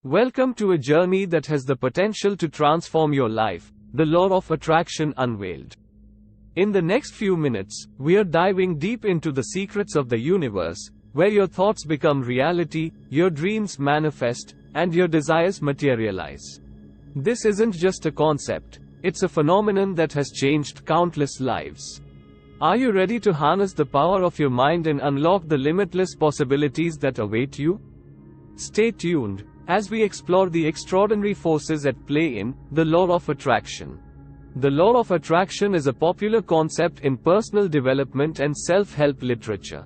Welcome to a journey that has the potential to transform your life, the Law of Attraction Unveiled. In the next few minutes, we are diving deep into the secrets of the universe, where your thoughts become reality, your dreams manifest, and your desires materialize. This isn't just a concept, it's a phenomenon that has changed countless lives. Are you ready to harness the power of your mind and unlock the limitless possibilities that await you? Stay tuned as we explore the extraordinary forces at play in the Law of Attraction. The Law of Attraction is a popular concept in personal development and self-help literature.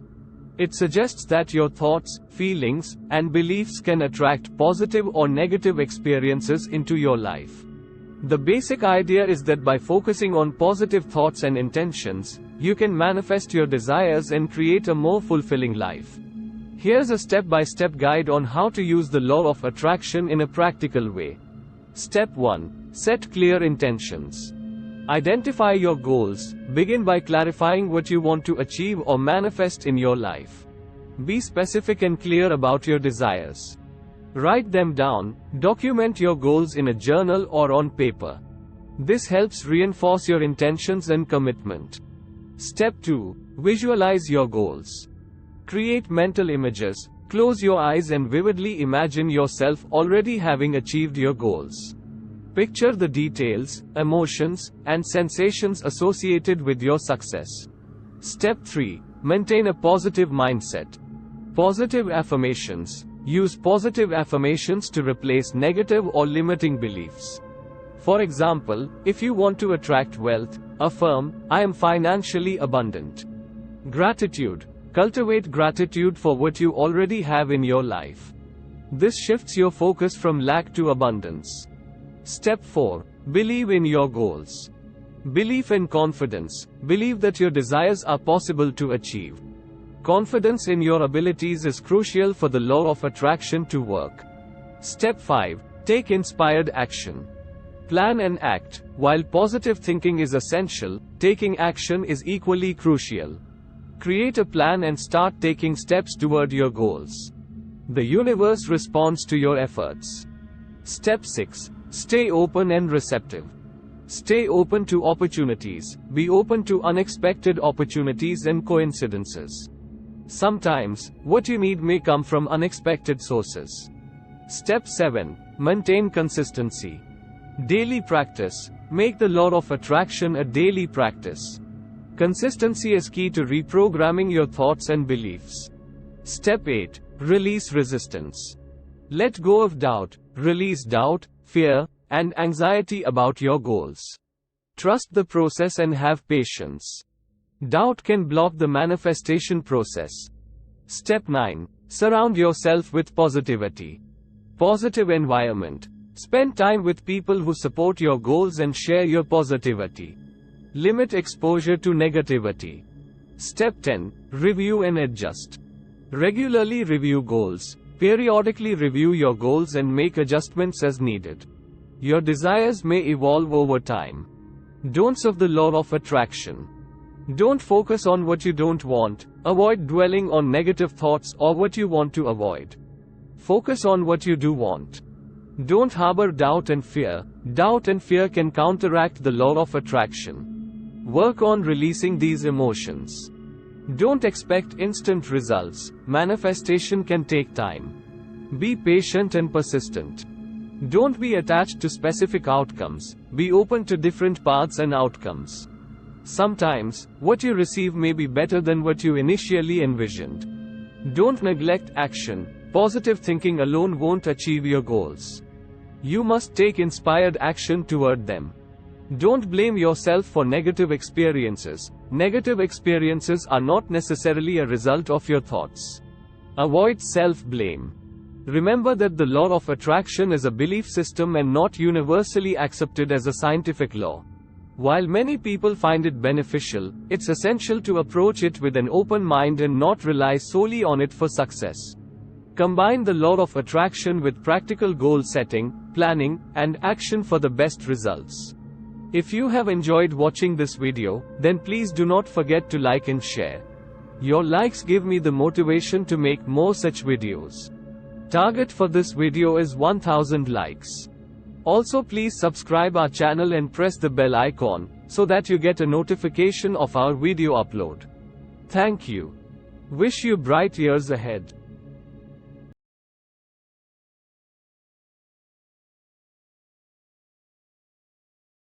It suggests that your thoughts, feelings, and beliefs can attract positive or negative experiences into your life. The basic idea is that by focusing on positive thoughts and intentions, you can manifest your desires and create a more fulfilling life. Here's a step-by-step guide on how to use the Law of Attraction in a practical way. Step 1. Set clear intentions. Identify your goals. Begin by clarifying what you want to achieve or manifest in your life. Be specific and clear about your desires. Write them down. Document your goals in a journal or on paper. This helps reinforce your intentions and commitment. Step 2. Visualize your goals. Create mental images. Close your eyes and vividly imagine yourself already having achieved your goals. Picture the details, emotions, and sensations associated with your success. Step 3. Maintain a positive mindset. Positive affirmations. Use positive affirmations to replace negative or limiting beliefs. For example, if you want to attract wealth, affirm, "I am financially abundant." Gratitude. Cultivate gratitude for what you already have in your life. This shifts your focus from lack to abundance. Step 4. Believe in your goals. Belief and confidence. Believe that your desires are possible to achieve. Confidence in your abilities is crucial for the Law of Attraction to work. Step 5. Take inspired action. Plan and act. While positive thinking is essential, taking action is equally crucial. Create a plan and start taking steps toward your goals. The universe responds to your efforts. Step 6. Stay open and receptive. Stay open to opportunities. Be open to unexpected opportunities and coincidences. Sometimes, what you need may come from unexpected sources. Step 7. Maintain consistency. Daily practice. Make the Law of Attraction a daily practice. Consistency is key to reprogramming your thoughts and beliefs. Step 8. Release resistance. Let go of doubt. Release doubt, fear, and anxiety about your goals. Trust the process and have patience. Doubt can block the manifestation process. Step 9. Surround yourself with positivity. Positive environment. Spend time with people who support your goals and share your positivity. Limit exposure to negativity. Step 10. Review and adjust. Regularly review goals. Periodically review your goals and make adjustments as needed. Your desires may evolve over time. Don'ts of the Law of Attraction. Don't focus on what you don't want. Avoid dwelling on negative thoughts or what you want to avoid. Focus on what you do want. Don't harbor doubt and fear. Doubt and fear can counteract the Law of Attraction. Work on releasing these emotions. Don't expect instant results. Manifestation can take time. Be patient and persistent. Don't be attached to specific outcomes. Be open to different paths and outcomes. Sometimes, what you receive may be better than what you initially envisioned. Don't neglect action. Positive thinking alone won't achieve your goals. You must take inspired action toward them. Don't blame yourself for negative experiences. Negative experiences are not necessarily a result of your thoughts. Avoid self-blame. Remember that the Law of Attraction is a belief system and not universally accepted as a scientific law. While many people find it beneficial, it's essential to approach it with an open mind and not rely solely on it for success. Combine the Law of Attraction with practical goal setting, planning, and action for the best results. If you have enjoyed watching this video, then please do not forget to like and share. Your likes give me the motivation to make more such videos. Target for this video is 1000 likes. Also please subscribe our channel and press the bell icon, so that you get a notification of our video upload. Thank you. Wish you bright years ahead.